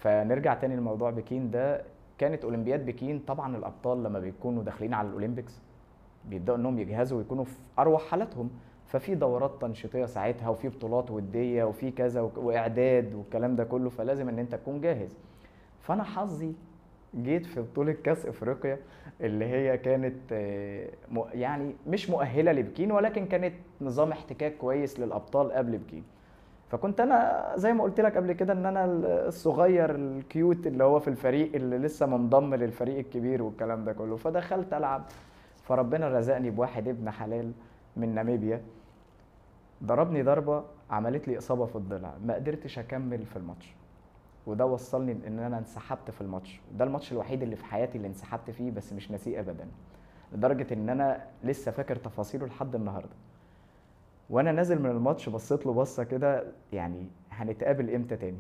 فنرجع تاني لموضوع بكين ده. كانت اولمبياد بكين، طبعا الابطال لما بيكونوا داخلين على الاولمبيكس بيبداوا انهم يجهزوا ويكونوا في اروع حالاتهم، ففي دورات تنشيطيه ساعتها وفي بطولات وديه وفي كذا واعداد والكلام ده كله، فلازم ان انت تكون جاهز. فانا حظي جيت في بطوله كاس افريقيا اللي هي كانت يعني مش مؤهله لبكين، ولكن كانت نظام احتكاك كويس للابطال قبل بكين. فكنت انا زي ما قلت لك قبل كده ان انا الصغير الكيوت اللي هو في الفريق اللي لسه منضم للفريق الكبير والكلام ده كله، فدخلت العب. فربنا رزقني بواحد ابن حلال من ناميبيا، ضربني ضربة عملت لي إصابة في الضلع، ما قدرتش أكمل في الماتش. وده وصلني إن أنا انسحبت في الماتش. ده الماتش الوحيد اللي في حياتي اللي انسحبت فيه، بس مش ناسيه أبدا، لدرجة إن أنا لسه فاكر تفاصيله لحد النهاردة. وأنا نازل من الماتش بصيت له بصة كده، يعني هنتقابل إمتى تاني؟